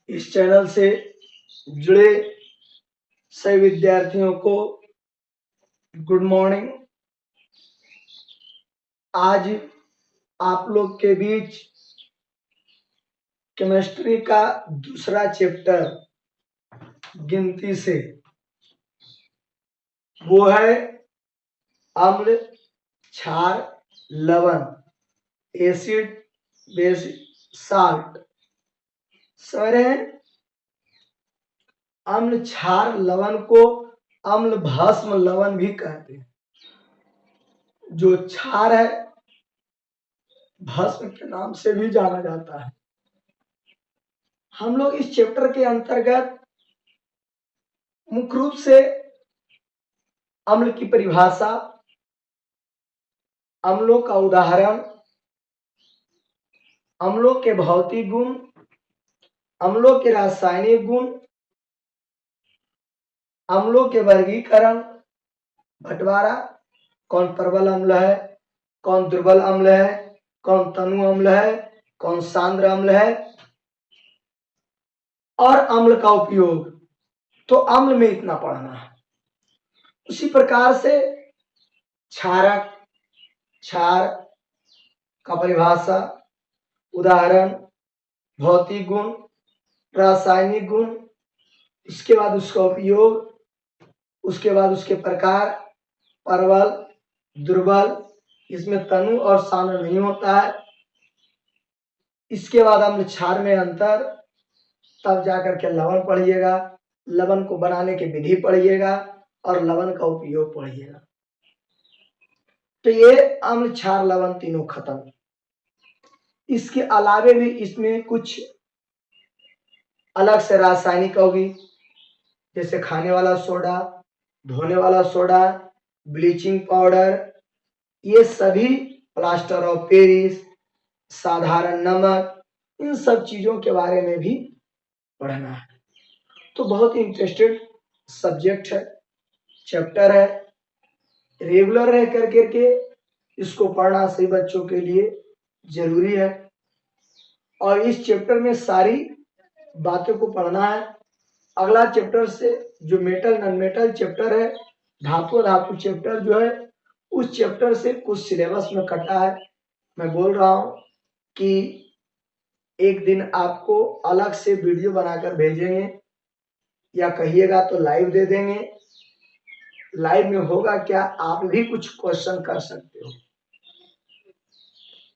इस चैनल से जुड़े सभी विद्यार्थियों को गुड मॉर्निंग। आज आप लोग के बीच केमिस्ट्री का दूसरा चैप्टर गिनती से वो है अम्ल, क्षार, लवण, एसिड, बेस, साल्ट। समझ रहे हैं? अम्ल, क्षार, लवण को अम्ल, भस्म, लवण भी कहते हैं। जो क्षार है भस्म के नाम से भी जाना जाता है। हम लोग इस चैप्टर के अंतर्गत मुख्य रूप से अम्ल की परिभाषा, अम्लों का उदाहरण, अम्लों के भौतिक गुण, अम्लों के रासायनिक गुण, अम्लों के वर्गीकरण, बंटवारा, कौन प्रबल अम्ल है, कौन दुर्बल अम्ल है, कौन तनु अम्ल है, कौन सांद्र अम्ल है, और अम्ल का उपयोग। तो अम्ल में इतना पढ़ना है। उसी प्रकार से क्षारक, क्षार का परिभाषा, उदाहरण, भौतिक गुण, रासायनिक गुण, इसके बाद उसका उपयोग, उसके बाद उसके प्रकार, प्रबल, दुर्बल, इसमें तनु और सांद्र नहीं होता है। इसके बाद अम्ल क्षार में अंतर, तब जाकर के लवण पढ़िएगा, लवण को बनाने की विधि पढ़िएगा और लवण का उपयोग पढ़िएगा। तो ये अम्ल, क्षार, लवण तीनों खत्म। इसके अलावे भी इसमें कुछ अलग से रासायनिक होगी, जैसे खाने वाला सोडा, धोने वाला सोडा, ब्लीचिंग पाउडर, ये सभी, प्लास्टर ऑफ पेरिस, साधारण नमक, इन सब चीजों के बारे में भी पढ़ना है। तो बहुत इंटरेस्टेड सब्जेक्ट है, चैप्टर है। रेगुलर रह करके इसको पढ़ना सही बच्चों के लिए जरूरी है। और इस चैप्टर में सारी बातों को पढ़ना है। अगला चैप्टर से जो मेटल नॉन मेटल चैप्टर है, धातु धातु चैप्टर जो है, उस चैप्टर से कुछ सिलेबस में कटा है। मैं बोल रहा हूं कि एक दिन आपको अलग से वीडियो बनाकर भेजेंगे, या कहिएगा तो लाइव दे देंगे। लाइव में होगा क्या, आप भी कुछ क्वेश्चन कर सकते हो।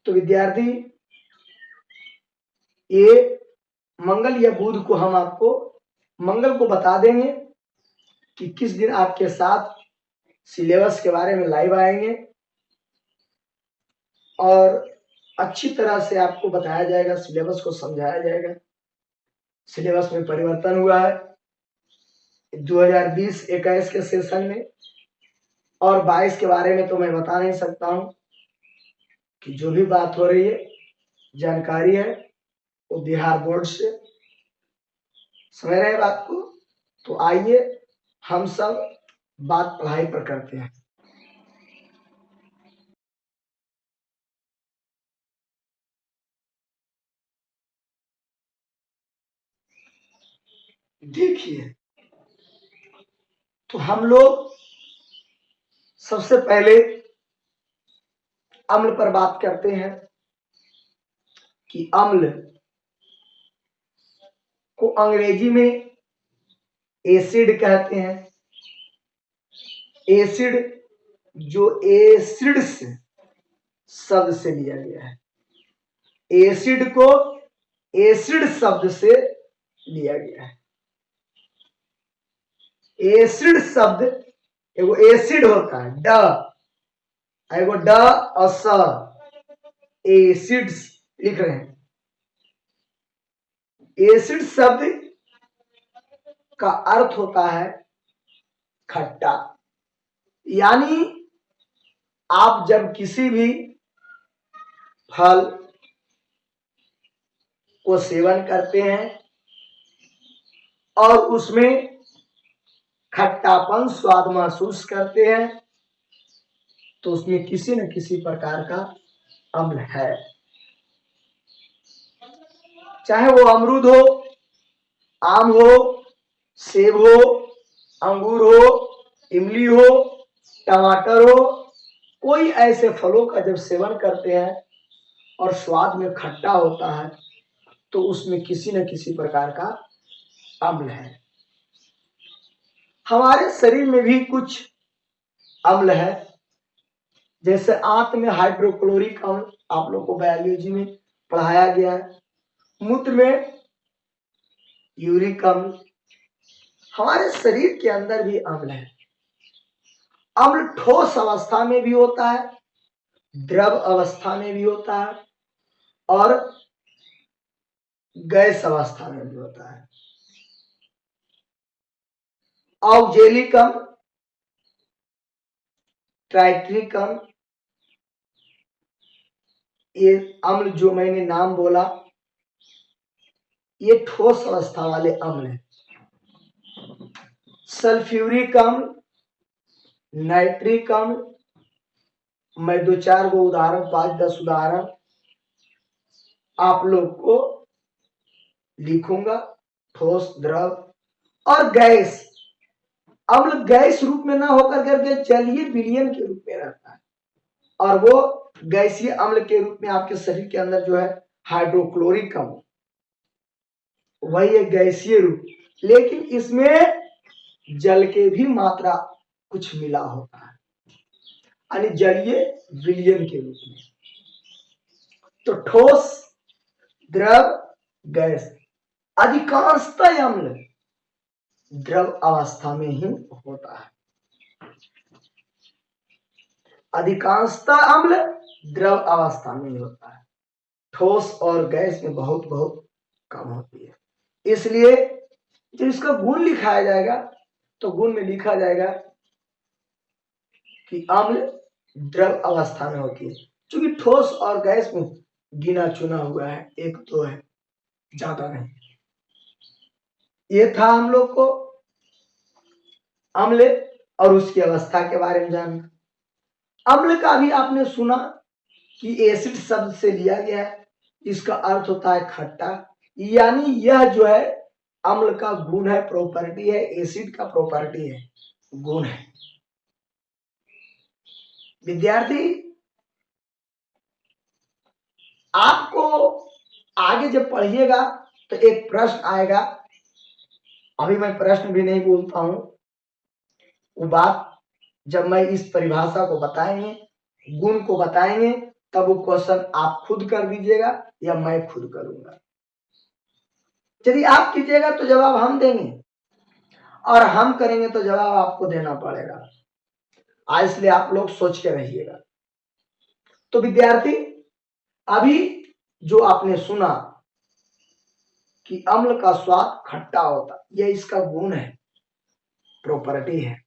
तो विद्यार्थी, ये मंगल या बुध को हम आपको, मंगल को बता देंगे कि किस दिन आपके साथ सिलेबस के बारे में लाइव आएंगे, और अच्छी तरह से आपको बताया जाएगा, सिलेबस को समझाया जाएगा। सिलेबस में परिवर्तन हुआ है 2020-21 के सेशन में, और 22 के बारे में तो मैं बता नहीं सकता हूं कि जो भी बात हो रही है, जानकारी है वो बिहार बोर्ड से। समझ रहे हैं बात को? तो आइए हम सब बात पढ़ाई पर करते हैं। देखिए, तो हम लोग सबसे पहले अम्ल पर बात करते हैं कि अम्ल को अंग्रेजी में एसिड कहते हैं। एसिड जो एसिड्स शब्द से लिया गया है, एसिड को एसिड शब्द से लिया गया है। एसिड शब्द एगो एसिड होता है, ड, एगो ड और स, एसिड्स लिख रहे हैं। एसिड शब्द का अर्थ होता है खट्टा। यानी आप जब किसी भी फल को सेवन करते हैं और उसमें खट्टापन स्वाद महसूस करते हैं, तो उसमें किसी न किसी प्रकार का अम्ल है। चाहे वो अमरूद हो, आम हो, सेब हो, अंगूर हो, इमली हो, टमाटर हो, कोई ऐसे फलों का जब सेवन करते हैं और स्वाद में खट्टा होता है तो उसमें किसी न किसी प्रकार का अम्ल है। हमारे शरीर में भी कुछ अम्ल है, जैसे आंत में हाइड्रोक्लोरिक अम्ल, आप लोग को बायोलॉजी में पढ़ाया गया है। मूत्र में यूरिक अम्ल, हमारे शरीर के अंदर भी अम्ल है। अम्ल ठोस अवस्था में भी होता है, द्रव अवस्था में भी होता है और गैस अवस्था में भी होता है। ऑक्जेलिक अम्ल, ट्राइट्रिक अम्ल, ये अम्ल जो मैंने नाम बोला ये ठोस अवस्था वाले अम्ल है। सल्फ्यूरिक अम्ल, नाइट्रिक अम्ल, मैं 2-4 को उदाहरण 5-10 उदाहरण आप लोग को लिखूंगा। ठोस, द्रव और गैस। अम्ल गैस रूप में ना होकर करके जलीय विलयन के रूप में रहता है और वो गैसीय अम्ल के रूप में आपके शरीर के अंदर जो है हाइड्रोक्लोरिक अम्ल, वही है गैसीय रूप, लेकिन इसमें जल के भी मात्रा कुछ मिला होता है, यानी जलीय विलयन के रूप में। तो ठोस, द्रव, गैस, अधिकांशतः अम्ल द्रव अवस्था में ही होता है। अधिकांशतः अम्ल द्रव अवस्था में ही होता है, ठोस और गैस में बहुत बहुत कम होती है। इसलिए जब इसका गुण लिखाया जाएगा तो गुण में लिखा जाएगा कि अम्ल द्रव अवस्था में होती है, क्योंकि ठोस और गैस में गिना चुना हुआ है, 1-2 है, ज्यादा नहीं। ये था हम लोग को अम्ल और उसकी अवस्था के बारे में जानना। अम्ल का भी आपने सुना कि एसिड शब्द से लिया गया है, इसका अर्थ होता है खट्टा, यानी यह जो है अम्ल का गुण है, प्रॉपर्टी है, एसिड का प्रॉपर्टी है, गुण है। विद्यार्थी, आपको आगे जब पढ़िएगा तो एक प्रश्न आएगा, अभी मैं प्रश्न भी नहीं बोलता हूं, वो बात जब मैं इस परिभाषा को बताएंगे, गुण को बताएंगे, तब वो क्वेश्चन आप खुद कर दीजिएगा या मैं खुद करूंगा। यदि आप कीजिएगा तो जवाब हम देंगे और हम करेंगे तो जवाब आपको देना पड़ेगा, इसलिए आप लोग सोच के रहिएगा। तो विद्यार्थी, अभी जो आपने सुना कि अम्ल का स्वाद खट्टा होता, यह इसका गुण है, प्रॉपर्टी है।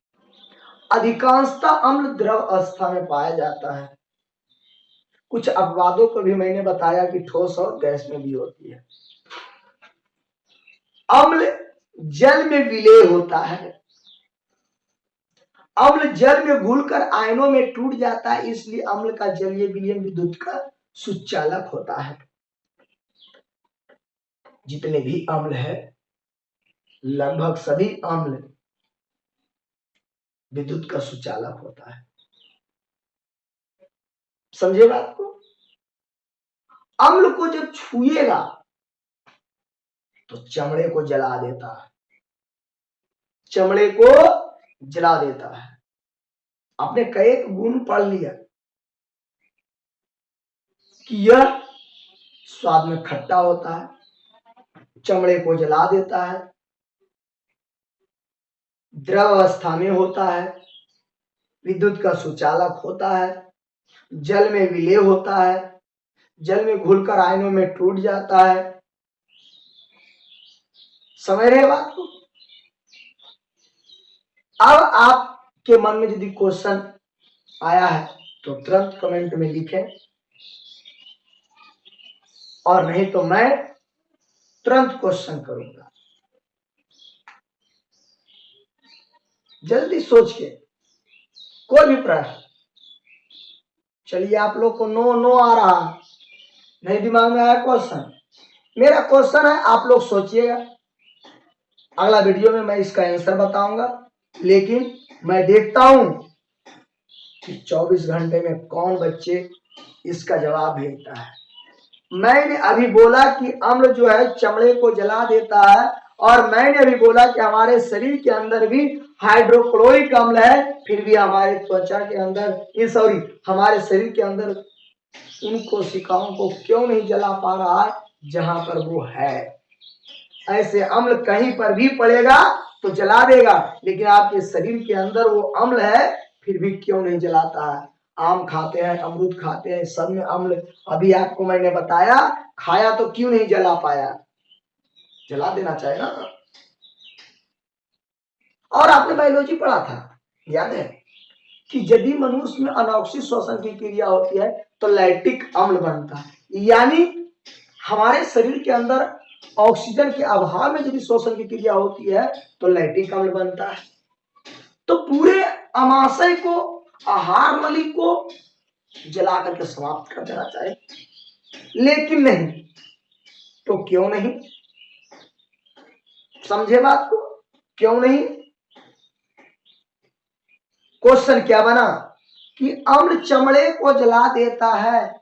अधिकांशतः अम्ल द्रव अवस्था में पाया जाता है। कुछ अपवादों को भी मैंने बताया कि ठोस और गैस में भी होती है। अम्ल जल में विलेय होता है, अम्ल जल में घुलकर आयनों में टूट जाता है, इसलिए अम्ल का जलीय विलयन विद्युत का सुचालक होता है। जितने भी अम्ल है, लगभग सभी अम्ल विद्युत का सुचालक होता है। समझे बात को? अम्ल को जब छुएगा तो चमड़े को जला देता है, चमड़े को जला देता है। आपने कई गुण पढ़ लिया कि यह स्वाद में खट्टा होता है, चमड़े को जला देता है, द्रव अवस्था में होता है, विद्युत का सुचालक होता है, जल में विलेय होता है, जल में घुलकर आयनों में टूट जाता है। समझ रहे बात को? अब आपके मन में यदि क्वेश्चन आया है तो तुरंत कमेंट में लिखें, और नहीं तो मैं तुरंत क्वेश्चन करूंगा। जल्दी सोच के कोई भी प्रश्न। चलिए, आप लोग को नो नो आ रहा, नहीं दिमाग में आया क्वेश्चन? मेरा क्वेश्चन है, आप लोग सोचिएगा, अगला वीडियो में मैं इसका आंसर बताऊंगा, लेकिन मैं देखता हूं कि 24 घंटे में कौन बच्चे इसका जवाब भेजता है। मैंने अभी बोला कि अम्ल जो है चमड़े को जला देता है, और मैंने अभी बोला कि हमारे शरीर के अंदर भी हाइड्रोक्लोरिक अम्ल है, फिर भी हमारे त्वचा के अंदर सॉरी हमारे शरीर के अंदर उन कोशिकाओं को क्यों नहीं जला पा रहा है जहां पर वो है। ऐसे अम्ल कहीं पर भी पड़ेगा तो जला देगा, लेकिन आपके शरीर के अंदर वो अम्ल है फिर भी क्यों नहीं जलाता है। आम खाते हैं, अमरूद खाते हैं, सब में अम्ल, अभी आपको मैंने बताया, खाया तो क्यों नहीं जला पाया, जला देना चाहिए ना। और आपने बायोलॉजी पढ़ा था, याद है कि यदि मनुष्य में अनॉक्सिक श्वसन की क्रिया होती है तो लैक्टिक अम्ल बनता है, यानी हमारे शरीर के अंदर ऑक्सीजन के अभाव में यदि श्वसन की क्रिया होती है तो लैक्टिक अम्ल बनता है। तो पूरे अमाशय को, आहार नली को जला करके समाप्त कर देना चाहिए, लेकिन नहीं। तो क्यों नहीं, समझे बात को, क्यों नहीं। क्वेश्चन क्या बना कि अम्ल चमड़े को जला देता है,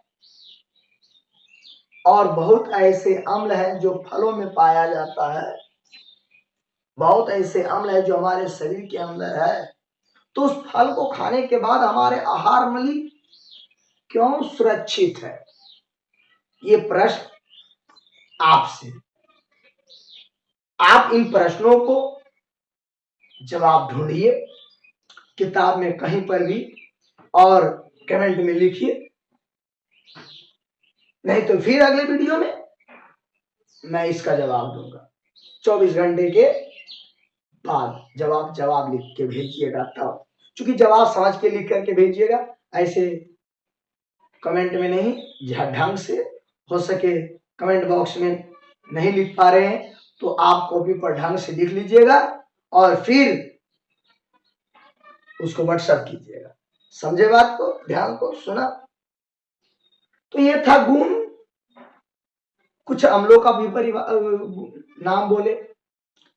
और बहुत ऐसे अम्ल हैं जो फलों में पाया जाता है, बहुत ऐसे अम्ल है जो हमारे शरीर के अंदर है। तो उस फल को खाने के बाद हमारे आहार नली क्यों सुरक्षित है, ये प्रश्न आपसे। आप इन प्रश्नों को जवाब ढूंढिए किताब में कहीं पर भी, और कमेंट में लिखिए, नहीं तो फिर अगले वीडियो में मैं इसका जवाब दूंगा। 24 घंटे के बाद जवाब लिख के भेजिएगा, तब चूंकि जवाब समझ के लिख करके भेजिएगा, ऐसे कमेंट में नहीं। जहां ढंग से हो सके कमेंट बॉक्स में नहीं लिख पा रहे हैं तो आप कॉपी पर ढंग से लिख लीजिएगा और फिर उसको व्हाट्सएप कीजिएगा। समझे बात को, ध्यान को सुना। तो ये था गुण। कुछ अम्लों का भी नाम बोले,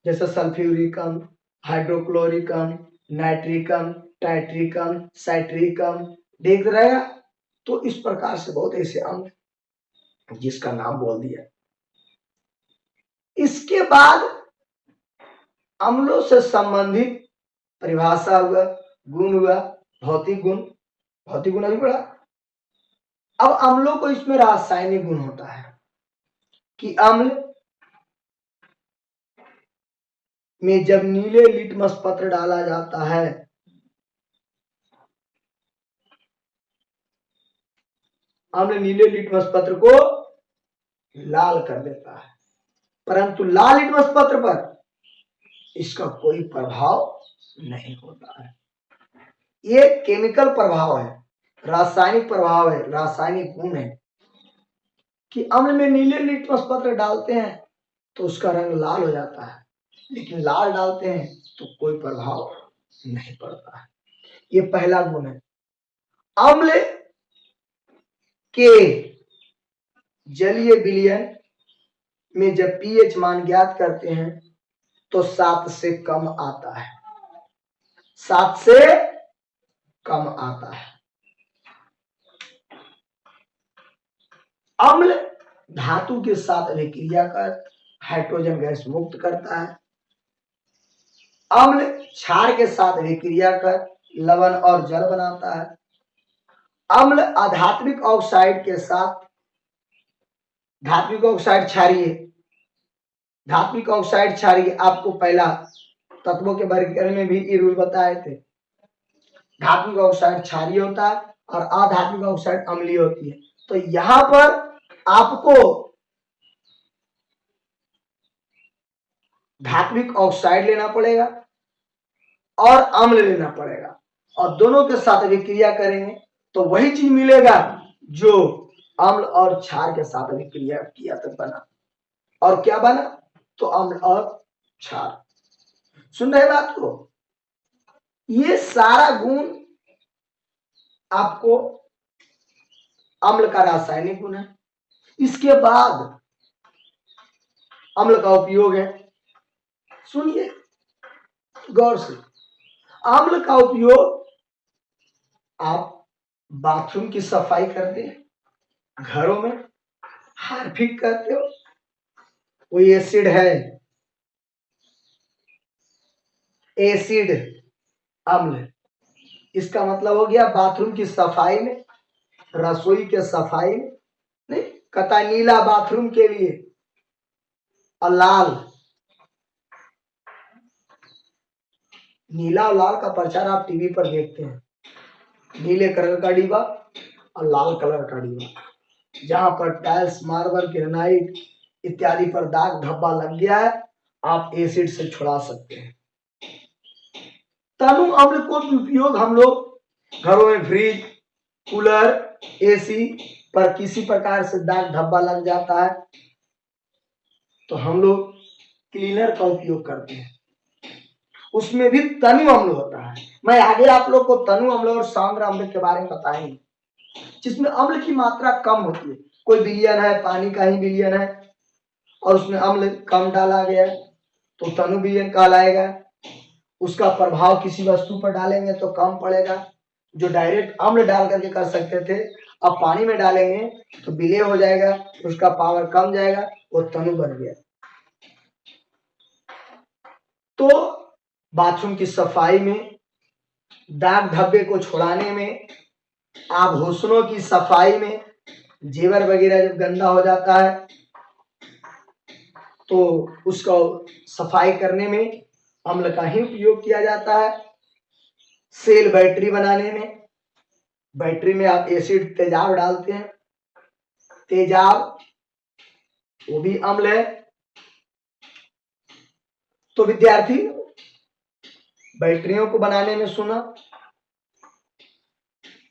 जैसे सल्फ्यूरिक अम्ल, हाइड्रोक्लोरिक अम्ल, नाइट्रिक अम्ल, टाइट्रिक अम्ल, साइट्रिक अम्ल, देख रहेगा। तो इस प्रकार से बहुत ऐसे अम्ल जिसका नाम बोल दिया। इसके बाद अम्लों से संबंधित परिभाषा हुआ, गुण हुआ, भौतिक गुण अभी पढ़ा। अब अम्लों को इसमें रासायनिक गुण होता है कि अम्ल में जब नीले लिटमस पत्र डाला जाता है अम्ल नीले लिटमस पत्र को लाल कर देता है, परंतु लाल लिटमस पत्र पर इसका कोई प्रभाव नहीं होता है। ये केमिकल प्रभाव है, रासायनिक प्रभाव है, रासायनिक गुण है कि अम्ल में नीले लिटमस पत्र डालते हैं तो उसका रंग लाल हो जाता है, लेकिन लाल डालते हैं तो कोई प्रभाव नहीं पड़ता है। ये पहला गुण है। अम्ल के जलीय विलयन में जब पीएच मान ज्ञात करते हैं तो 7 से कम आता है, 7 से कम आता है। अम्ल धातु के साथ अभिक्रिया कर हाइड्रोजन गैस मुक्त करता है। अम्ल क्षार के साथ अभिक्रिया कर लवण और जल बनाता है। अम्ल अधात्विक ऑक्साइड के साथ, धात्विक ऑक्साइड क्षारीय, धात्विक ऑक्साइड क्षारीय, आपको पहला तत्वों के वर्गीकरण में भी ये रूल बताए थे। धात्विक ऑक्साइड क्षारीय होता है और अधात्विक ऑक्साइड अम्लीय होती है। तो यहां पर आपको धात्विक ऑक्साइड लेना पड़ेगा और अम्ल लेना पड़ेगा, और दोनों के साथ अभिक्रिया करेंगे तो वही चीज मिलेगा जो अम्ल और क्षार के साथ अभिक्रिया किया तो बना। और क्या बना? तो अम्ल और क्षार। सुन रहे बात को? ये सारा गुण आपको अम्ल का रासायनिक गुण है। इसके बाद अम्ल का उपयोग है सुनिए गौर से, अम्ल का उपयोग आप बाथरूम की सफाई करते हैं, घरों में हार्पिक करते हो, कोई एसिड है, एसिड अम्ल, इसका मतलब हो गया बाथरूम की सफाई में, रसोई के सफाई में, नहीं कता नीला बाथरूम के लिए और लाल, नीला और लाल का प्रचार आप टीवी पर देखते हैं, नीले कलर का डिब्बा और लाल कलर का डिब्बा, जहां पर टाइल्स मार्बल ग्रेनाइट इत्यादि पर दाग धब्बा लग गया है, आप एसिड से छुड़ा सकते हैं। तनु अम्ल को उपयोग हम लोग घरों में फ्रिज, कूलर, एसी पर किसी प्रकार से दाग धब्बा लग जाता है तो हम लोग क्लीनर का उपयोग करते हैं, उसमें भी तनु अम्ल होता है। मैं आगे आप लोग को तनु अम्ल और सांद्र अम्ल के बारे में बताएंगे, जिसमें अम्ल की मात्रा कम होती है। कोई विलयन है, पानी का ही विलयन है और उसमें अम्ल कम डाला गया है तो तनु विलयन कहलाएगा। उसका प्रभाव किसी वस्तु पर डालेंगे तो कम पड़ेगा। जो डायरेक्ट अम्ल डाल करके कर सकते थे, अब पानी में डालेंगे तो विलय हो जाएगा, उसका पावर कम जाएगा, वो तनु बन गया। तो बाथरूम की सफाई में, दाग धब्बे को छुड़ाने में, आभूषणों की सफाई में, जेवर वगैरह जब गंदा हो जाता है तो उसको सफाई करने में अम्ल का ही उपयोग किया जाता है। सेल बैटरी बनाने में, बैटरी में आप एसिड तेजाब डालते हैं, तेजाब वो भी अम्ल है। तो विद्यार्थी, बैटरियों को बनाने में सुना,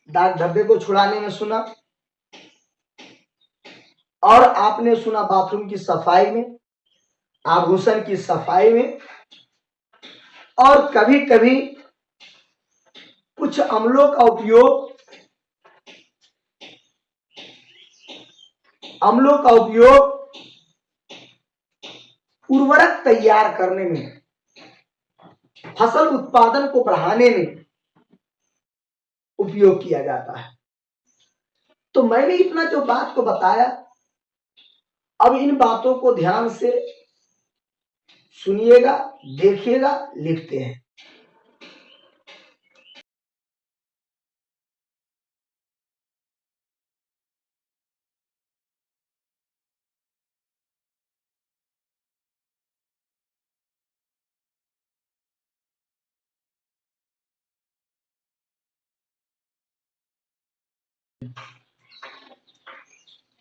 दाग धब्बे को छुड़ाने में सुना, और आपने सुना बाथरूम की सफाई में, आभूषण की सफाई में, और कभी कभी कुछ अम्लों का उपयोग उर्वरक तैयार करने में, फसल उत्पादन को बढ़ाने में उपयोग किया जाता है। तो मैंने इतना जो बात को बताया, अब इन बातों को ध्यान से सुनिएगा, देखिएगा, लिखते हैं।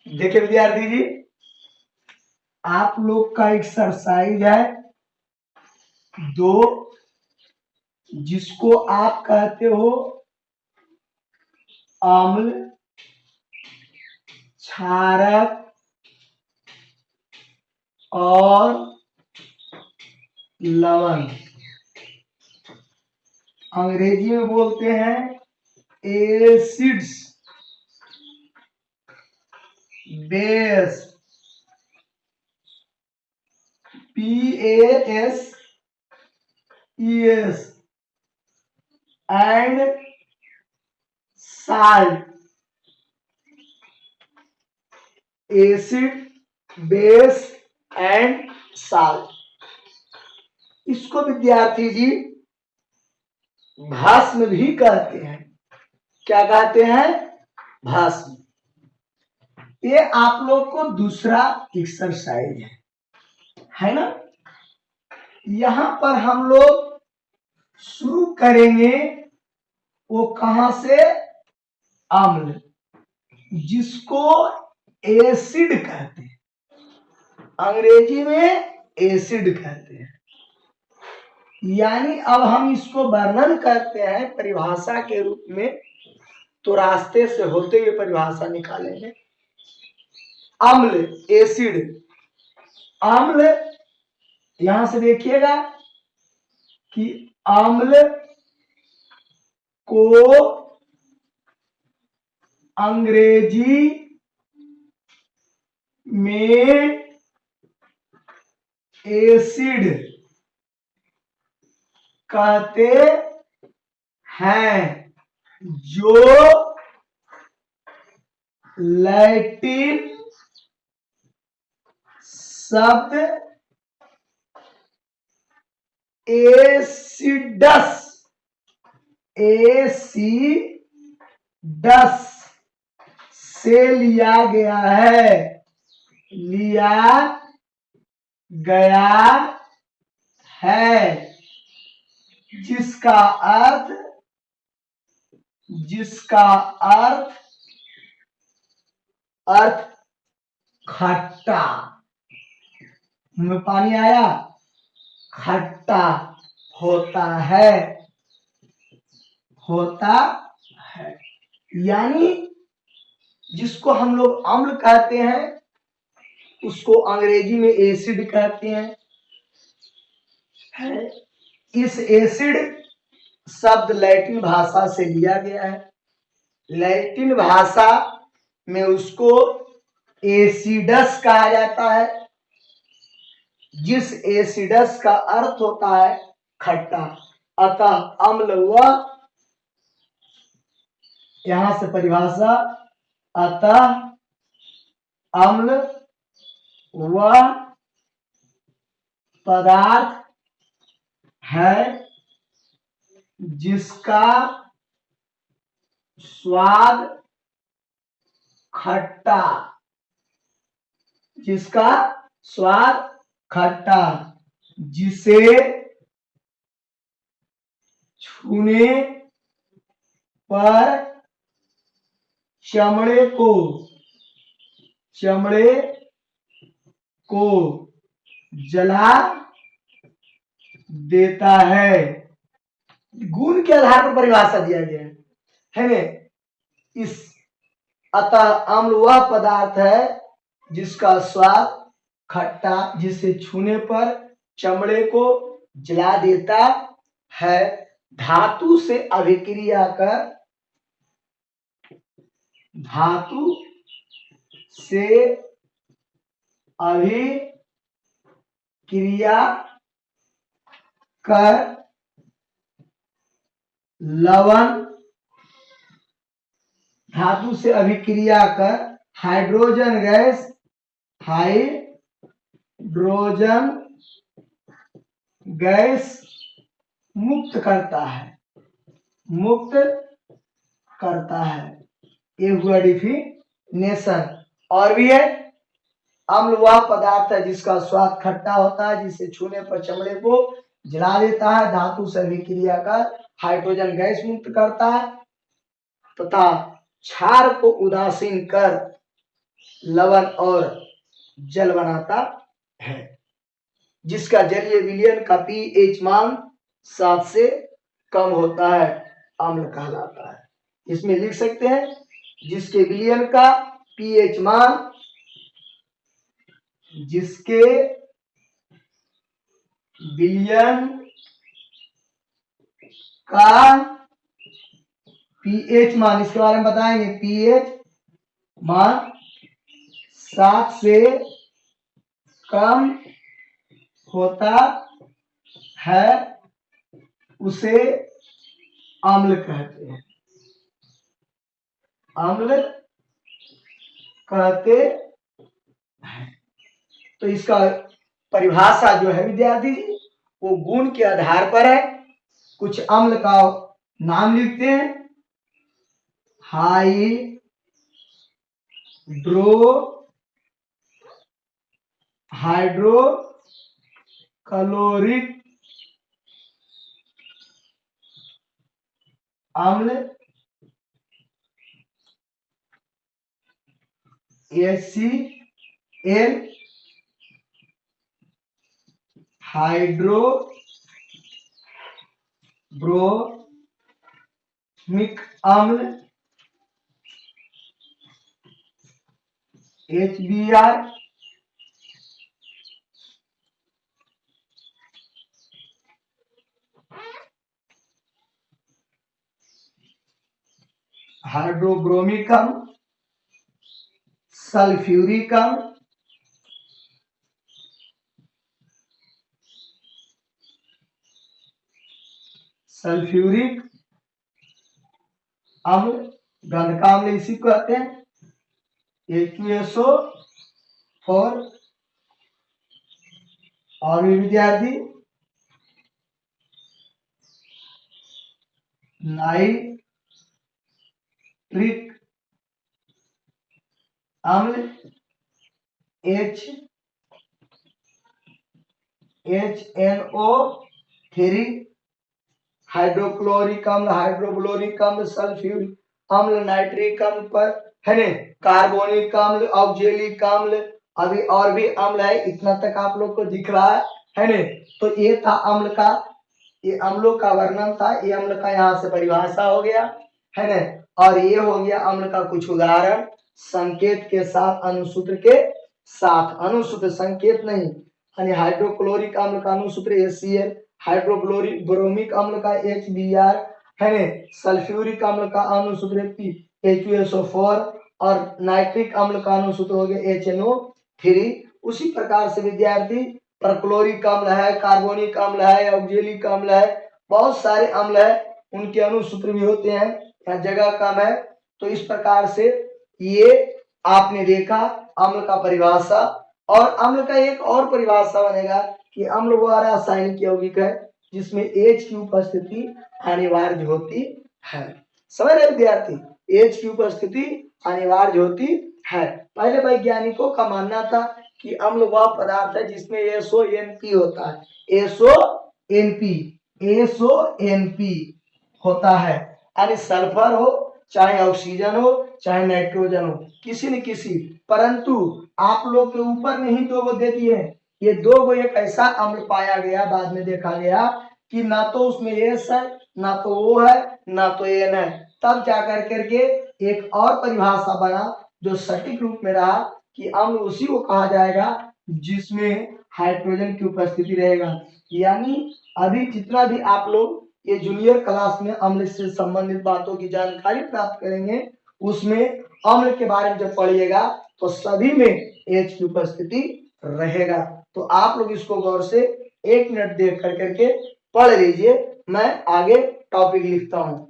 देखिए विद्यार्थी जी, आप लोग का एक्सरसाइज है 2, जिसको आप कहते हो अम्ल, क्षारक और लवण। अंग्रेजी में बोलते हैं acids, base, PASES, and salt. Acid, base and salt, इसको विद्यार्थी जी भस्म भी कहते हैं। क्या कहते हैं? भस्म। ये आप लोग को दूसरा एक्सरसाइज है ना। यहां पर हम लोग शुरू करेंगे वो कहां से? अम्ल, जिसको एसिड कहते हैं, अंग्रेजी में एसिड कहते हैं। यानी अब हम इसको वर्णन करते हैं परिभाषा के रूप में, तो रास्ते से होते हुए परिभाषा निकालेंगे। अम्ल, एसिड, अम्ल, यहां से देखिएगा कि अम्ल को अंग्रेजी में एसिड कहते हैं, जो लैटिन शब्द एसिडस से लिया गया है, जिसका अर्थ खट्टा, मुंह में पानी आया, खट्टा होता है। यानी जिसको हम लोग अम्ल कहते हैं उसको अंग्रेजी में एसिड कहते हैं। इस एसिड शब्द लैटिन भाषा से लिया गया है। लैटिन भाषा में उसको एसिडस कहा जाता है, जिस एसिडस का अर्थ होता है खट्टा। अतः अम्ल वह, यहां से परिभाषा, अतः अम्ल वह पदार्थ है जिसका स्वाद खट्टा, जिसे छूने पर चमड़े को जला देता है। गुण के आधार पर परिभाषा दिया गया है ना। इस अतः अम्ल वह पदार्थ है जिसका स्वाद खट्टा, जिसे छूने पर चमड़े को जला देता है, धातु से अभिक्रिया कर लवण, धातु से अभिक्रिया कर हाइड्रोजन गैस मुक्त करता है। ये हुआ डिफिनेशन। और भी है, अम्ल वह पदार्थ है जिसका स्वाद खट्टा होता है, जिसे छूने पर चमड़े को जला देता है, धातु से अभिक्रिया कर हाइड्रोजन गैस मुक्त करता है तथा क्षार को उदासीन कर लवण और जल बनाता है, जिसका जलीय विलयन का पीएच मान 7 से कम होता है, अम्ल कहलाता है। इसमें लिख सकते हैं, जिसके विलयन का पीएच मान, जिसके विलयन का पीएच मान, इसके बारे में बताएंगे। पीएच मान 7 से कम होता है, उसे अम्ल कहते हैं। तो इसका परिभाषा जो है विद्यार्थी जी, वो गुण के आधार पर है। कुछ अम्ल का नाम लिखते हैं। हाइड्रोक्लोरिक अम्ल HCl, हाइड्रोब्रोमिक अम्ल HBr, हाइड्रोब्रोमिक अम्ल, सल्फ्यूरिक अम्ल, सल्फ्यूरिक अम्ल, गंध का अम्ल इसी को कहते हैं, H2SO4। और भी विद्यार्थी नाइट्रिक अम्ल HNO3, हाइड्रोक्लोरिक अम्ल, हाइड्रोक्लोरिक अम्ल, सल्फ्यूरिक अम्ल, नाइट्रिक अम्ल पर है न, कार्बोनिक अम्ल, ऑक्जेलिक अम्ल, अभी और भी अम्ल है। इतना तक आप लोग को दिख रहा है न। तो ये था अम्ल का, ये अम्लों का वर्णन था, ये अम्ल का यहाँ से परिभाषा हो गया है न। और ये हो गया अम्ल का कुछ उदाहरण, संकेत के साथ, अनुसूत्र के साथ, अनुसूत्र संकेत नहीं। यानी हाइड्रोक्लोरिक अम्ल का अनुसूत्र HCl, हाइड्रोक्लोरिक ब्रोमिक अम्ल का HBr है न, सल्फ्यूरिक अम्ल का अनुसूत्र H2SO4 और नाइट्रिक अम्ल का अनुसूत्र हो गया HNO3। उसी प्रकार से विद्यार्थी परक्लोरिक अम्ल है, कार्बोनिक अम्ल है, ऑक्जेलिक अम्ल है, बहुत सारे अम्ल है, उनके अनुसूत्र भी होते हैं। यहाँ जगह कम है, तो इस प्रकार से ये आपने देखा अम्ल का परिभाषा। और अम्ल का एक और परिभाषा बनेगा कि अम्ल वह रासायनिक यौगिक है जिसमें H की उपस्थिति अनिवार्य होती है। समझ रहे विद्यार्थी, H की उपस्थिति अनिवार्य होती है। पहले वैज्ञानिकों का मानना था कि अम्ल वह पदार्थ है जिसमें SONP होता है, SONP होता है। यानी सल्फर हो, चाहे ऑक्सीजन हो, चाहे नाइट्रोजन हो, किसी न किसी, परंतु आप लोग के ऊपर में ही दो गो दे दिए हैं। ये दो गो एक ऐसा अम्ल पाया गया, बाद में देखा गया कि ना तो उसमें S है, ना तो O है, ना तो N है। तब जाकर करके एक और परिभाषा बना जो सटीक रूप में रहा कि अम्ल उसी को कहा जाएगा जिसमें हाइड्रोजन की उपस्थिति रहेगा। यानी अभी जितना भी आप लोग ये जूनियर क्लास में अम्ल से संबंधित बातों की जानकारी प्राप्त करेंगे, उसमें अम्ल के बारे में जब पढ़िएगा तो सभी में H की उपस्थिति रहेगा। तो आप लोग इसको गौर से 1 मिनट देख कर करके पढ़ लीजिए, मैं आगे टॉपिक लिखता हूं।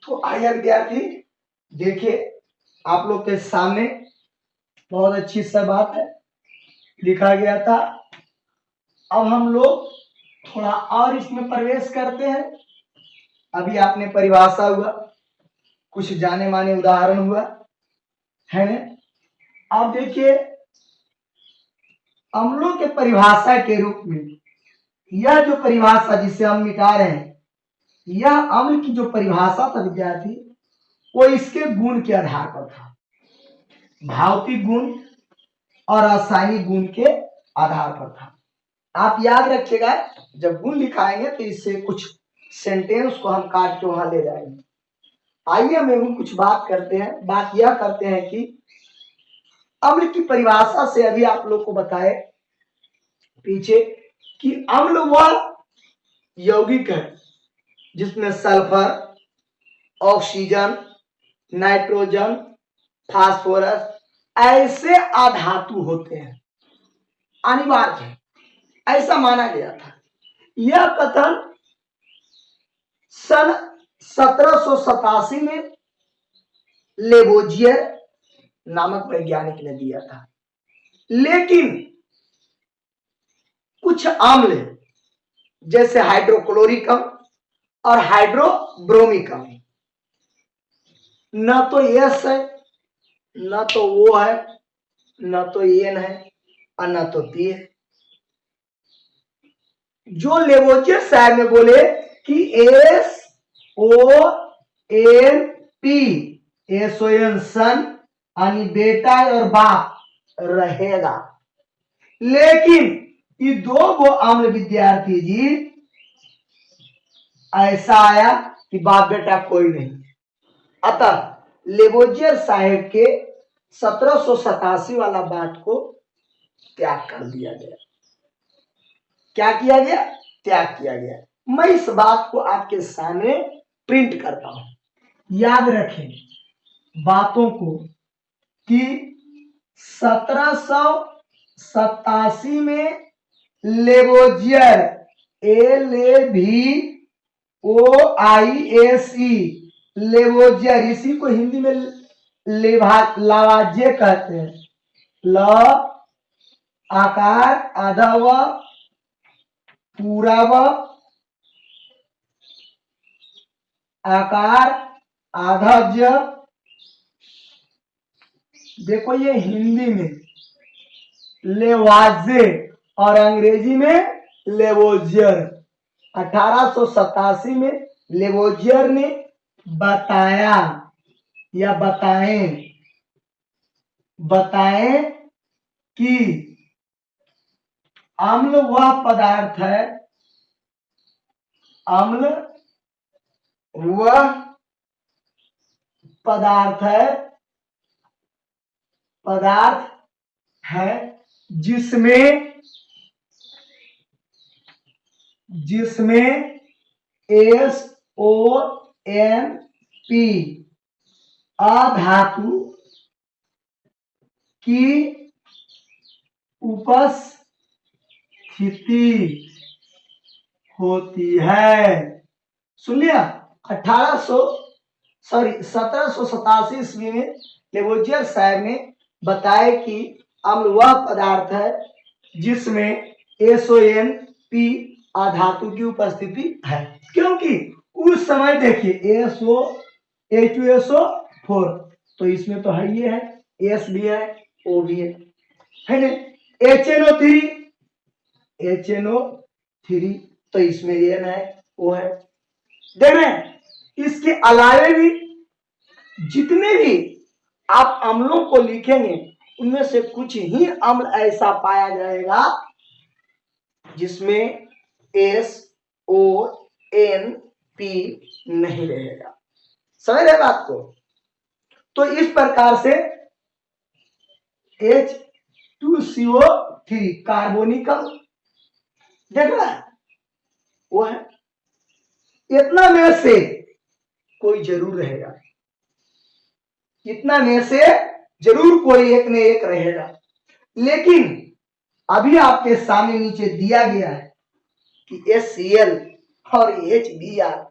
तो आइए विद्यार्थी देखिए, आप लोग के सामने बहुत अच्छी सा बात है, लिखा गया था। अब हम लोग थोड़ा और इसमें प्रवेश करते हैं। अभी आपने परिभाषा हुआ, कुछ जाने माने उदाहरण हुआ है न। अब देखिए अम्लों के परिभाषा के रूप में यह जो परिभाषा जिसे हम मिटा रहे हैं, यह अम्ल की जो परिभाषा था विद्यार्थी, वो इसके गुण के आधार पर था, भौतिक गुण और रासायनिक गुण के आधार पर था। आप याद रखिएगा, जब गुण लिखाएंगे तो इससे कुछ सेंटेंस को हम काट के वहां ले जाएंगे। आइए हम कुछ बात करते हैं। बात यह करते हैं कि अम्ल की परिभाषा से अभी आप लोग को बताए पीछे कि अम्ल वह यौगिक है जिसमें सल्फर, ऑक्सीजन, नाइट्रोजन, फास्फोरस ऐसे अधातु होते हैं। अनिवार्य है, ऐसा माना गया था। यह कथन सन 1787 में लेवोजियर नामक वैज्ञानिक ने दिया था। लेकिन कुछ अम्ल जैसे हाइड्रोक्लोरिकम और हाइड्रोब्रोमिकम, न तो एस है, न तो वो है, न तो एन है और न तो पी है। जो लेवोजियर साहब ने बोले कि एस ओ एन पी, एसओएन सन यानी बेटा और बाप रहेगा। लेकिन ये दो वो अम्ल विद्यार्थी जी ऐसा आया कि बाप बेटा कोई नहीं। अतः लेवोजियर साहेब के 1787 वाला बात को त्याग कर दिया गया। क्या किया गया? त्याग किया गया। मैं इस बात को आपके सामने प्रिंट करता हूं। याद रखें बातों को कि 1787 में लेवोजियर LAVOISE लेवोजियर, इसी को हिंदी में लावाजे कहते हैं। ल आकार आधा व पूरा व आकार आधा ज। देखो ये हिंदी में लेवाजे और अंग्रेजी में लेवोजियर। 1887 में लेवोजियर ने बताया या बताएं कि अम्ल वह पदार्थ है, अम्ल वह पदार्थ है जिसमें SONP अधातु की उपस्थिति होती है। सुन लिया? 1787 ईस्वी में लेवोजियर साहब ने बताया कि अम्ल वह पदार्थ है जिसमें SONP अधातु की उपस्थिति है। क्योंकि उस समय देखिए H2SO4 तो इसमें तो है, ये है, S भी है, O भी है ना। HNO3 तो इसमें N है, O है। देख रहे हैं? इसके अलावे भी जितने भी आप अम्लों को लिखेंगे उनमें से कुछ ही अम्ल ऐसा पाया जाएगा जिसमें SONP नहीं रहेगा। समझ रहे बात को? तो इस प्रकार से H2CO3 कार्बोनिकम देख रहा है, वो है। इतना में से कोई जरूर रहेगा, इतना में से जरूर कोई एक न एक रहेगा। लेकिन अभी आपके सामने नीचे दिया गया है कि HCl और HBr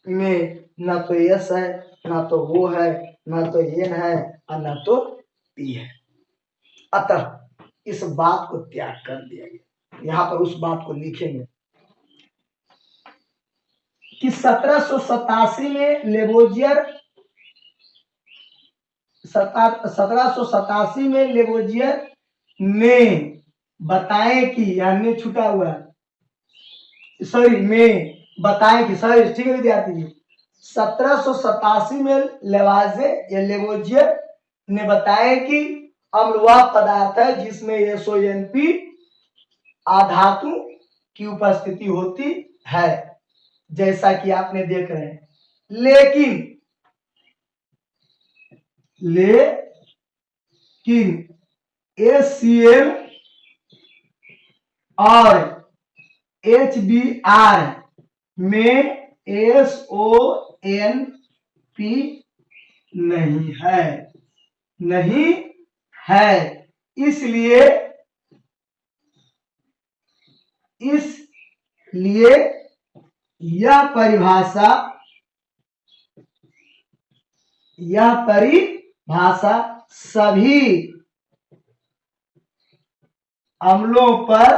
में ना तो S है, ना तो वो है, ना तो N है और ना तो P है। अतः इस बात को त्याग कर दिया गया। यहां पर उस बात को लिखेंगे कि 1787 में लेवोजियर 1787 में लेवोजियर ने बताए कि यानी छूटा हुआ है, सॉरी में बताए कि, सॉरी ठीक है विद्यार्थी जी, 1787 में लेवाजे या लेवोजियर ने बताया कि अम्ल वह पदार्थ है जिसमें SONP अधातु की उपस्थिति होती है, जैसा कि आपने देख रहे हैं। लेकिन HCl और HBr में SONP नहीं है, इसलिए इसलिए यह परिभाषा सभी अम्लों पर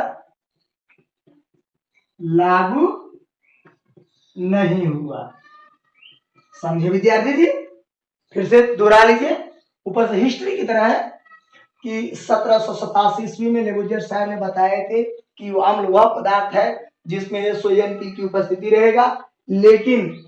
लागू नहीं हुआ। समझे विद्यार्थी जी? फिर से दोहरा लीजिए, ऊपर से हिस्ट्री की तरह है कि 1787 ईस्वी में लेबोजियर साहब ने बताए थे कि वो अम्ल वह पदार्थ है जिसमें SONP की उपस्थिति रहेगा, लेकिन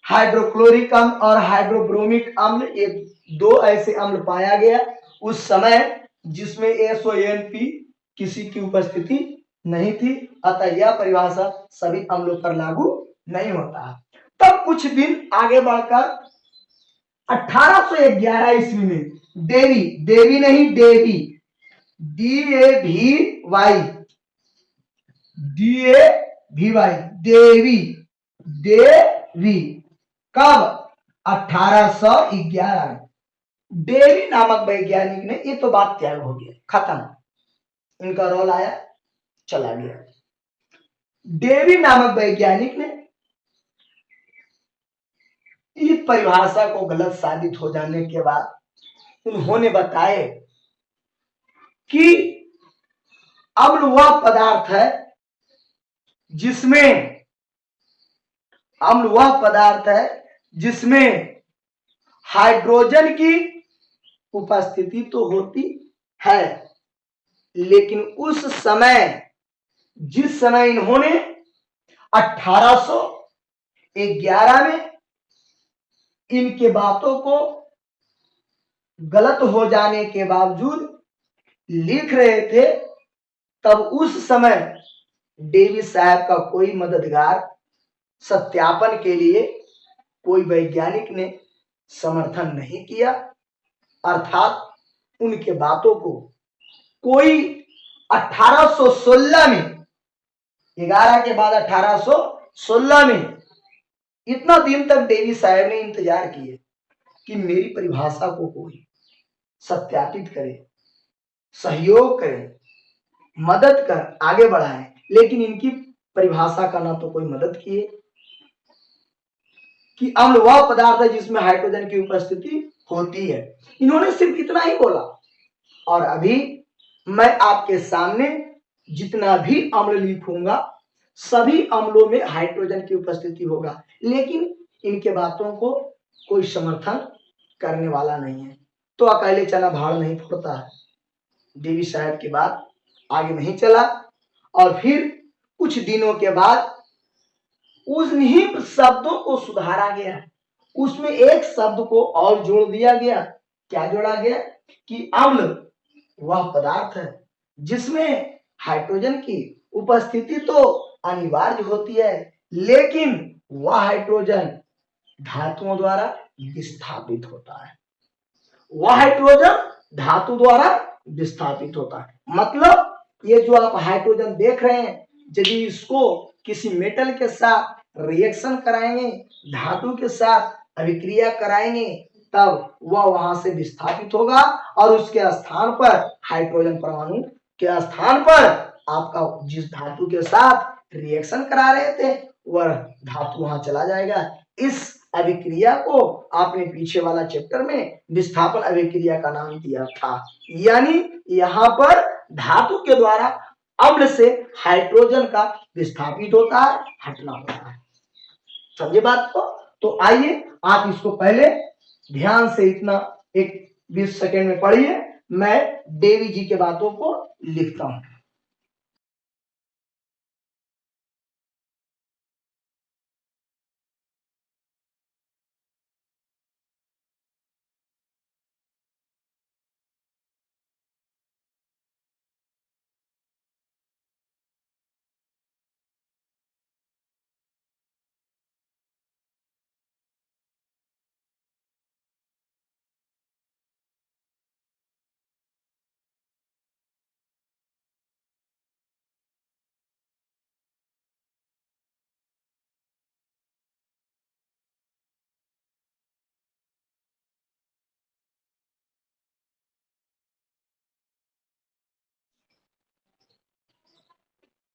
हाइड्रोक्लोरिक अम्ल और हाइड्रोब्रोमिक अम्ल, ये दो ऐसे अम्ल पाया गया उस समय जिसमें SONP किसी की उपस्थिति नहीं थी, अतः यह परिभाषा सभी अम्लों पर लागू नहीं होता। तब कुछ दिन आगे बढ़कर 1811 ईस्वी में देवी नहीं डेवी, DAVY, देवी कब? 1811 में डेवी नामक वैज्ञानिक ने, ये तो बात त्याग हो गया, खत्म, इनका रोल आया चला गया। डेवी नामक वैज्ञानिक ने इस परिभाषा को गलत साबित हो जाने के बाद उन्होंने बताए कि अम्ल वह पदार्थ है जिसमें हाइड्रोजन की उपस्थिति तो होती है, लेकिन उस समय, जिस समय इन्होंने 1811 में इनके बातों को गलत हो जाने के बावजूद लिख रहे थे, तब उस समय डेवी साहब का कोई मददगार, सत्यापन के लिए कोई वैज्ञानिक ने समर्थन नहीं किया, अर्थात उनके बातों को कोई 1816 में, 11 के बाद 1816 में, इतना दिन तक डेवी साहब ने इंतजार किए कि मेरी परिभाषा को कोई सत्यापित करे, सहयोग करे, मदद कर आगे बढ़ाए, लेकिन इनकी परिभाषा का ना तो कोई मदद किए कि अम्ल वह पदार्थ है जिसमें हाइड्रोजन की उपस्थिति होती है। इन्होंने सिर्फ इतना ही बोला, और अभी मैं आपके सामने जितना भी अम्ल लिखूंगा सभी अम्लों में हाइड्रोजन की उपस्थिति होगा, लेकिन इनके बातों को कोई समर्थन करने वाला नहीं है। तो अकेले चना भाड़ नहीं फोड़ता है, डेवी साहब की बात आगे नहीं चला, और फिर कुछ दिनों के बाद उन्हीं शब्दों को सुधारा गया, उसमें एक शब्द को और जोड़ दिया गया। क्या जोड़ा गया? कि अम्ल वह पदार्थ है जिसमें हाइड्रोजन की उपस्थिति तो अनिवार्य होती है, लेकिन वह हाइड्रोजन धातुओं द्वारा विस्थापित होता है। वह हाइड्रोजन धातु द्वारा विस्थापित होता है। मतलब ये जो आप हाइड्रोजन देख रहे हैं, यदि इसको किसी मेटल के साथ रिएक्शन कराएंगे, धातु के साथ अभिक्रिया कराएंगे, तब वह वहां से विस्थापित होगा और उसके स्थान पर, हाइड्रोजन परमाणु के स्थान पर, आपका जिस धातु के साथ रिएक्शन करा रहे थे वह धातु वहां चला जाएगा। इस अभिक्रिया को आपने पीछे वाला चैप्टर में विस्थापन अभिक्रिया का नाम दिया था। यानी यहाँ पर धातु के द्वारा अम्ल से हाइड्रोजन का विस्थापित होता है, हटना होता है। समझे बात को? तो आइए आप इसको पहले ध्यान से इतना एक 20 सेकेंड में पढ़िए, मैं डेवी जी के बातों को लिखता हूं।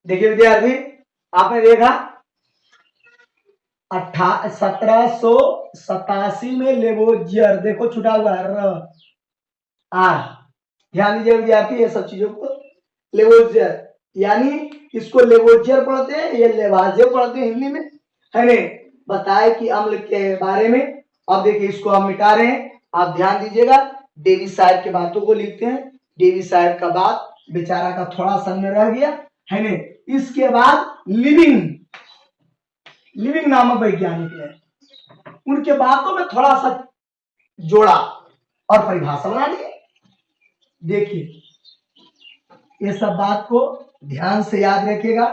देखिए विद्यार्थी, आपने देखा 1787 में लेवोजियर, देखो छुटा हुआ है आर, ध्यान दीजिए विद्यार्थी ये सब चीजों को। लेवोजियर यानी इसको लेवोजियर पढ़ते हैं, ये लेवाजियर पढ़ते हैं हिंदी में, है नहीं। बताए कि अम्ल के बारे में। अब देखिए इसको हम मिटा रहे हैं, आप ध्यान दीजिएगा। डेवी साहब की बातों को लिखते हैं। डेवी साहब का बात बेचारा का थोड़ा सा में रह गया, है नहीं। इसके बाद लिविंग नामक वैज्ञानिक ने उनके बातों में थोड़ा सा जोड़ा और परिभाषा बना दी। देखिए ये सब बात को ध्यान से याद रखिएगा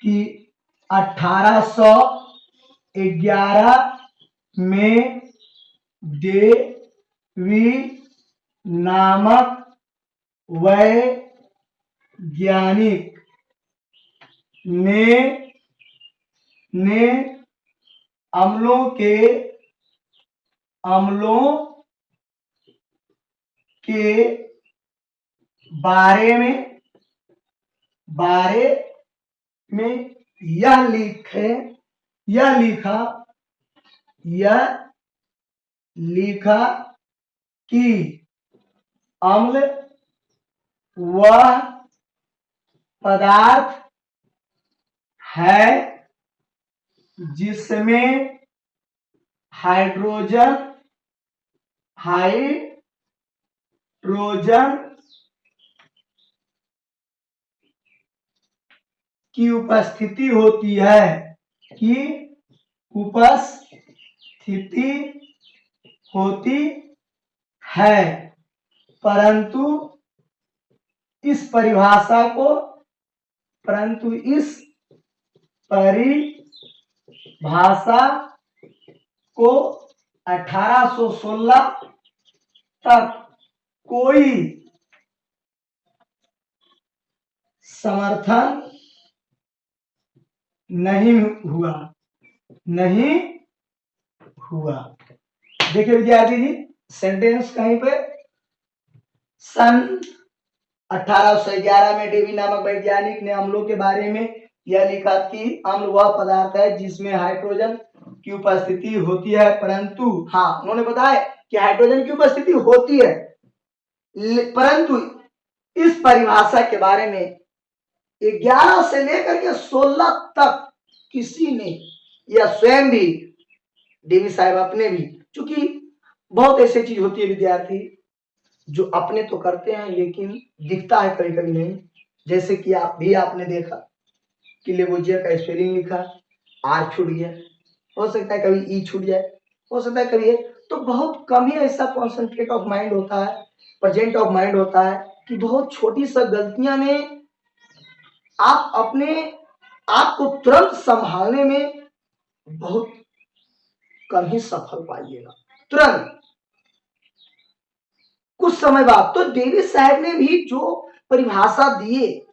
कि 1811 में डेवी नामक वैज्ञानिक ने अम्लों के बारे में यह लिखा कि अम्ल वह पदार्थ है जिसमें हाइड्रोजन की उपस्थिति होती है, परंतु इस परिभाषा को 1816 तक कोई समर्थन नहीं हुआ। देखिए विद्यार्थी जी, सेंटेंस कहीं पे सन 1811 में डेवी नामक वैज्ञानिक ने अम्लों के बारे में यह लिखा कि अम्ल वह पदार्थ है जिसमें हाइड्रोजन की उपस्थिति होती है, परंतु हाँ उन्होंने बताया कि हाइड्रोजन की उपस्थिति होती है, परंतु इस परिभाषा के बारे में 11 से लेकर के 16 तक किसी ने, या स्वयं भी डेवी साहब अपने भी, चूंकि बहुत ऐसी चीज होती है विद्यार्थी जो अपने तो करते हैं लेकिन दिखता है कभी कभी नहीं। जैसे कि आपने देखा कि लेवोजियर का स्पेलिंग लिखा, आर छूट गया, हो सकता है कभी ई छूट जाए, हो सकता है कभी, तो बहुत कम ही ऐसा कॉन्सेंट्रेट ऑफ माइंड होता है, प्रेजेंट ऑफ माइंड होता है कि बहुत छोटी सा गलतियां में आप अपने आप को तुरंत संभालने में बहुत कम ही सफल पाइएगा। तुरंत कुछ समय बाद तो डेवी साहब ने भी जो परिभाषा दिए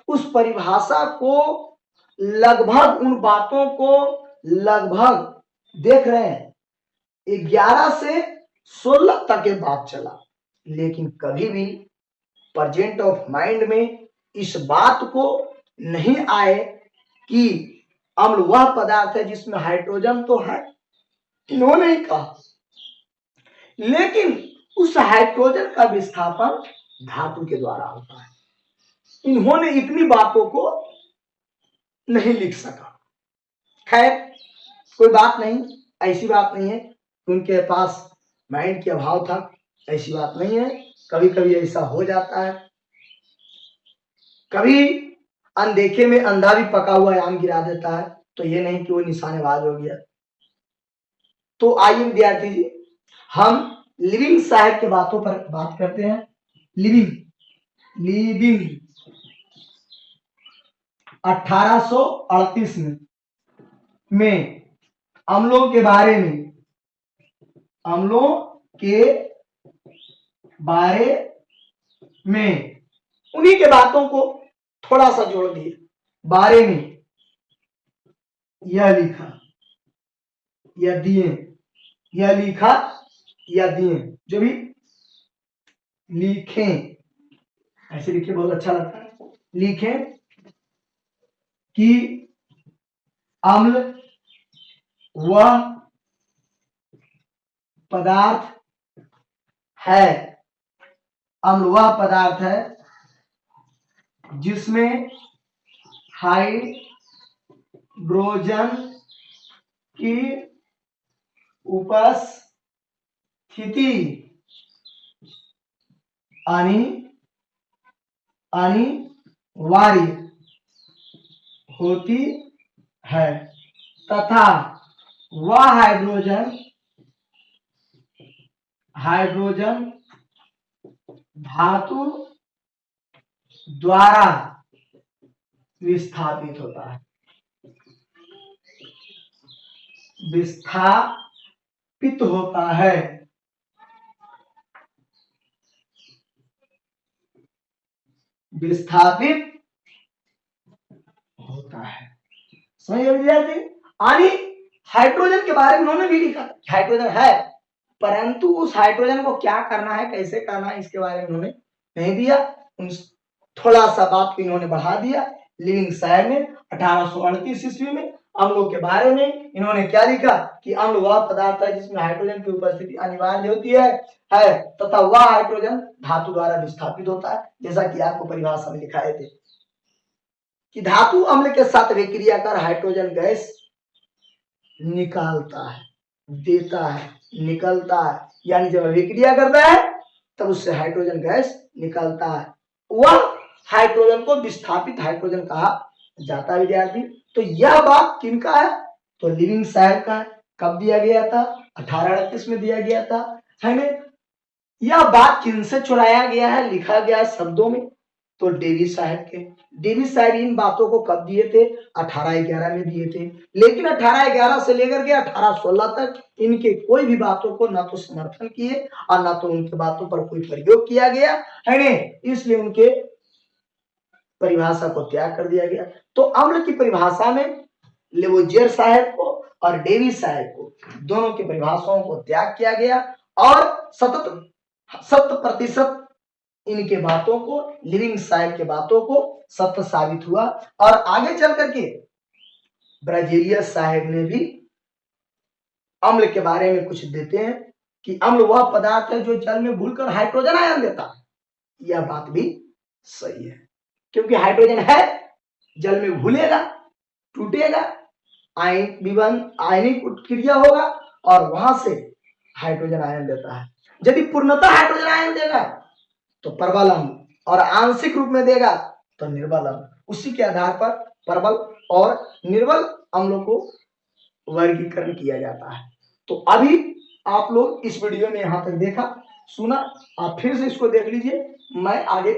उस परिभाषा को लगभग, उन बातों को लगभग देख रहे हैं 11 से 16 तक के बात चला, लेकिन कभी भी प्रेजेंट ऑफ माइंड में इस बात को नहीं आए कि अम्ल वह पदार्थ है जिसमें हाइड्रोजन तो है, इन्होंने ही कहा, लेकिन उस हाइड्रोजन का विस्थापन धातु के द्वारा होता है। इन्होंने इतनी बातों को नहीं लिख सका। खैर कोई बात नहीं, ऐसी बात नहीं है उनके पास माइंड के अभाव था, ऐसी बात नहीं है, कभी कभी ऐसा हो जाता है। कभी अनदेखे में अंधा भी पका हुआ आम गिरा देता है, तो ये नहीं कि वो निशानेबाज हो गया। तो आइए विद्यार्थी जी, हम लिविंग साहब के बातों पर बात करते हैं। लिविंग 1838 में अम्लों के बारे में उन्हीं के बातों को थोड़ा सा जोड़ दिए, बारे में यह लिखा या दिए, यह लिखा या दिए, जो भी लिखें, ऐसे लिखे बहुत अच्छा लगता है, लिखें कि अम्ल वह पदार्थ है, अम्ल वह पदार्थ है जिसमें हाइड्रोजन की उपस्थिति अनिवार्य होती है तथा वह हाइड्रोजन धातु द्वारा विस्थापित होता है, विस्थापित होता है। विस्थापित होता है, समझ गए विद्यार्थी। यानी हाइड्रोजन के बारे में उन्होंने भी लिखा हाइड्रोजन है, परंतु उस हाइड्रोजन को क्या करना है, कैसे करना है, इसके बारे में उन्होंने नहीं दिया। थोड़ा सा बात को इन्होंने बढ़ा दिया। लिविंगस्टाइन ने 1838 ईस्वी में अम्लों के बारे में इन्होंने क्या लिखा कि अम्ल वह पदार्थ है जिसमें हाइड्रोजन की उपस्थिति अनिवार्य होती है तथा वह हाइड्रोजन धातु द्वारा विस्थापित होता है। जैसा कि आपको परिभाषा में लिखाए थे कि धातु अम्ल के साथ विक्रिया कर हाइड्रोजन गैस निकालता है, देता है, निकलता है, यानी जब विक्रिया करता है तब उससे हाइड्रोजन गैस निकलता है। वह हाइड्रोजन को विस्थापित हाइड्रोजन कहा जाता है विद्यार्थी। तो यह बात किनका है, तो लिविंगस्टाइन का है। कब दिया गया था, 1838 में दिया गया था, है ना। यह बात किनसे चुराया गया है, लिखा गया है शब्दों में, तो डेविस साहब के। डेविस साहब इन बातों को कब दिए थे, 1811 में दिए थे। लेकिन 1811 से लेकर के 1816 तक इनके कोई भी बातों को ना तो समर्थन किए और ना तो उनके बातों पर कोई प्रयोग किया गया, है ना। इसलिए उनके परिभाषा को त्याग कर दिया गया। तो अम्ल की परिभाषा में लेवोजियर साहब को और डेविस साहब को दोनों की परिभाषाओं को त्याग किया गया और 100% इनके बातों को, लिविंगस्टाइन के बातों को सत्य साबित हुआ। और आगे चल करके ब्राजेलियस साहब ने भी अम्ल के बारे में कुछ देते हैं कि अम्ल वह पदार्थ है जो जल में घुलकर हाइड्रोजन आयन देता है। यह बात भी सही है, क्योंकि हाइड्रोजन है, जल में घुलेगा, टूटेगा, आयनिक उत्क्रिया होगा और वहां से हाइड्रोजन आयन देता है। यदि पूर्णतः हाइड्रोजन आयन देगा तो प्रबल अम्ल, और आंशिक रूप में देगा तो निर्बल अम्ल। उसी के आधार पर प्रबल और निर्बल अम्लों को वर्गीकरण किया जाता है। तो अभी आप लोग इस वीडियो में यहां तक देखा, सुना, आप फिर से इसको देख लीजिए। मैं आगे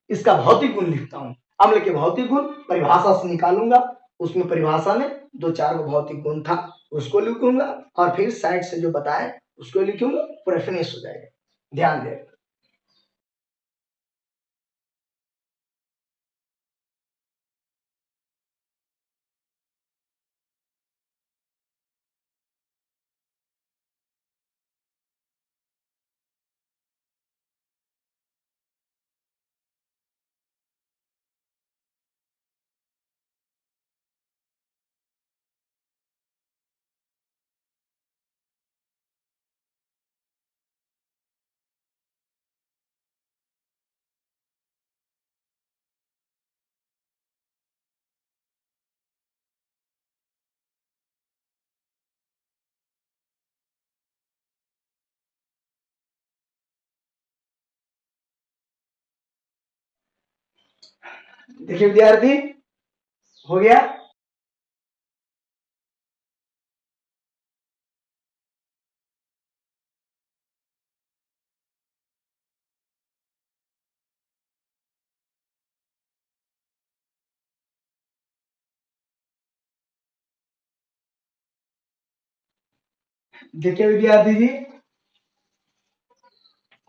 इसका भौतिक गुण लिखता हूं, अम्ल के भौतिक गुण परिभाषा से निकालूंगा। उसमें परिभाषा में 2-4 भौतिक गुण था, उसको लिखूंगा और फिर साइड से जो बताए उसको लिखूंगा, पूरा फिनिश हो जाएगा। ध्यान दें। देखिए विद्यार्थी, हो गया। देखिए विद्यार्थी जी,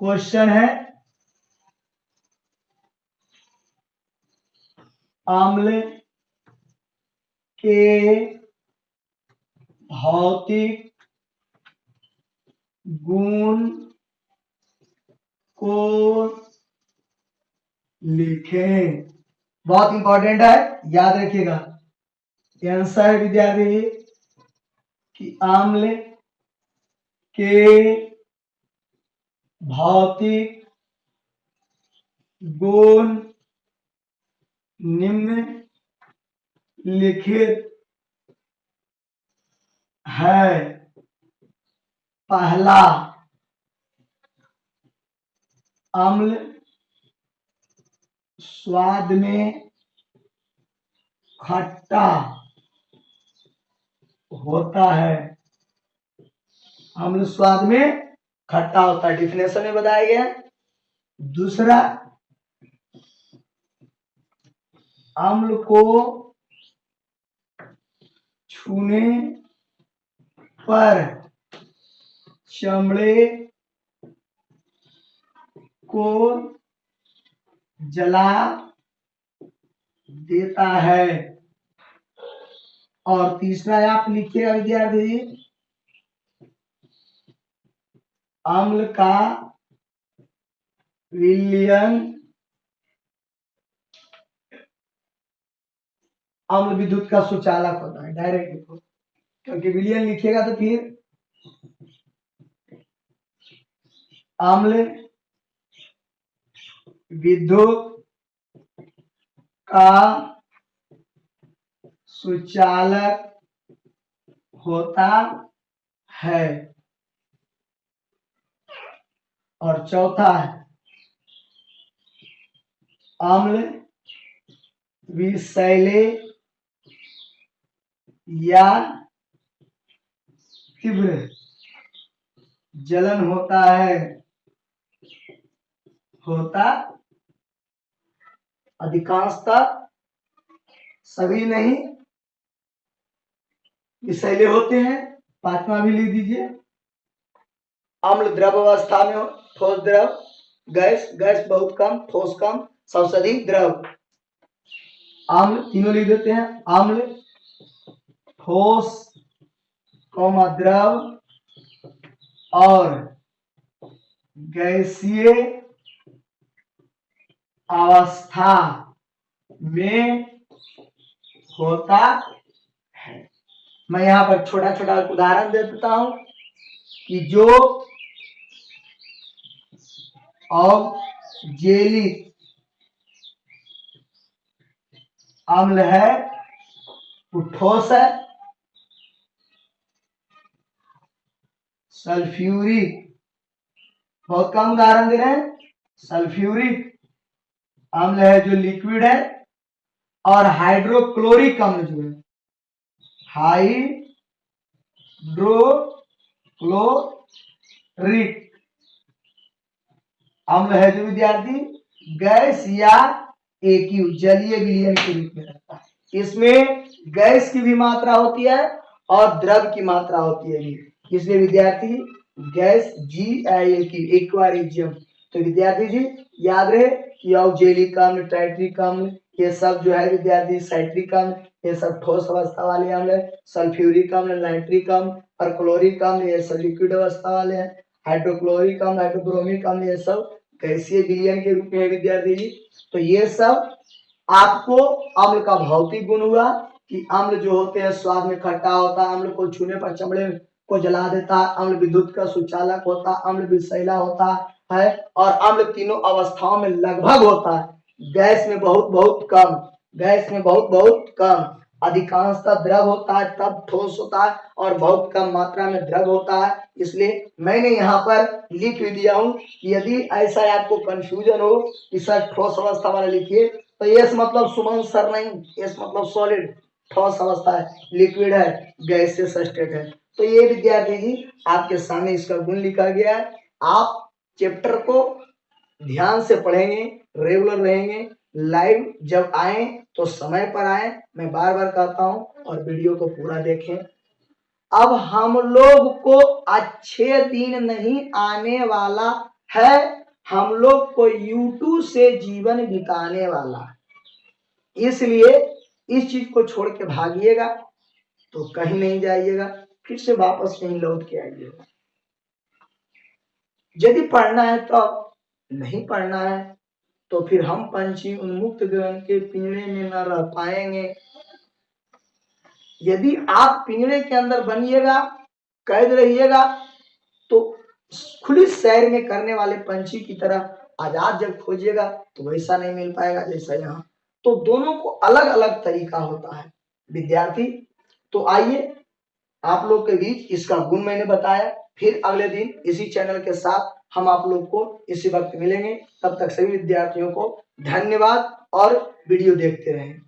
क्वेश्चन है अम्ल के भौतिक गुण को लिखें। बहुत इंपॉर्टेंट है, याद रखिएगा। आंसर है विद्यार्थी कि आम्ल के भौतिक गुण निम्नलिखित है। पहला, अम्ल स्वाद में खट्टा होता है। अम्ल स्वाद में खट्टा होता है, डिफिनेशन में बताया गया। दूसरा, अम्ल को छूने पर चमड़े को जला देता है। और तीसरा आप लिखिएगा विद्यार्थी, अम्ल का विलयन, अम्ल विद्युत का सुचालक होता है। डायरेक्ट लिखो, क्योंकि विलयन लिखिएगा तो फिर अम्ल विद्युत का सुचालक होता है। और चौथा है, अम्ल विषैले या तीव्र जलन होता है। अधिकांशतः, सभी नहीं, विषैले होते हैं। पांचवा भी लिख दीजिए, अम्ल द्रव अवस्था में हो, ठोस द्रव, गैस, गैस बहुत कम, ठोस कम, सबसे अधिक द्रव। अम्ल तीनों लिख देते हैं, अम्ल, ठोस, द्रव और गैसीय अवस्था में होता है। मैं यहाँ पर छोटा छोटा उदाहरण दे देता हूं कि जो औद्योगिक अम्ल है वो ठोस है। सल्फ्यूरिक, बहुत कम उदाहरण दे रहे हैं, सल्फ्यूरिक अम्ल है जो लिक्विड है। और हाइड्रोक्लोरिक अम्ल जो है, हाइड्रोक्लोरिक अम्ल है जो विद्यार्थी गैस या एक्यू, जलीय विलयन के रूप में रहता है। इसमें गैस की भी मात्रा होती है और द्रव की मात्रा होती है, इसलिए विद्यार्थी गैस एक्वारिजियम। तो विद्यार्थी जी याद रहे कि औद्योगिक अम्ल, टाइट्रिक अम्ल, ये सब जो है विद्यार्थी साइट्रिक अम्ल, ये सब ठोस अवस्था वाले अम्ल है। सल्फ्यूरिक अम्ल, नाइट्रिक अम्ल और क्लोरिक अम्ल, ये सब लिक्विड अवस्था वाले हैं। हाइड्रोक्लोरिक अम्ल, हाइड्रोब्रोमिक अम्ल, ये सब गैसीय विलयन के रूप में है विद्यार्थी जी। तो ये सब आपको अम्ल का भौतिक गुण हुआ कि अम्ल जो होते हैं स्वाद में खट्टा होता है, अम्ल को छूने पर चमड़े को जला देता है, अम्ल विद्युत का सुचालक होता है, अम्ल विषैला होता है और अम्ल तीनों अवस्थाओं में लगभग होता है। गैस में बहुत बहुत कम, गैस में बहुत बहुत कम, अधिकांशतः द्रव होता है, तब ठोस होता है और बहुत कम मात्रा में द्रव होता है। इसलिए मैंने यहाँ पर लिख भी दिया हूँ कि यदि ऐसा आपको कंफ्यूजन हो कि सर ठोस अवस्था वाला लिखिए, तो यस मतलब सुमन सर नहीं, यस मतलब सॉलिड, ठोस अवस्था है, लिक्विड है, गैसियस स्टेट है। तो ये विद्यार्थी जी आपके सामने इसका गुण लिखा गया है। आप चैप्टर को ध्यान से पढ़ेंगे, रेगुलर रहेंगे, लाइव जब आए तो समय पर आए, मैं बार बार कहता हूं, और वीडियो को पूरा देखें। अब हम लोग को अच्छे दिन नहीं आने वाला है, हम लोग को YouTube से जीवन बिताने वाला है। इसलिए इस चीज को छोड़ के भागिएगा तो कहीं नहीं जाइएगा, फिर से वापस कहीं लौट के आइएगा। यदि पढ़ना है तो, नहीं पढ़ना है तो फिर हम पंछी उन्मुक्त ग्रहण के पिंजरे में न रह पाएंगे। यदि आप पिंजरे के अंदर बनिएगा, कैद रहिएगा, तो खुली सैर में करने वाले पंछी की तरह आजाद जब खोजिएगा तो वैसा नहीं मिल पाएगा जैसा यहाँ। तो दोनों को अलग अलग तरीका होता है विद्यार्थी। तो आइए आप लोग के बीच इसका गुण मैंने बताया, फिर अगले दिन इसी चैनल के साथ हम आप लोग को इसी वक्त मिलेंगे। तब तक सभी विद्यार्थियों को धन्यवाद और वीडियो देखते रहें।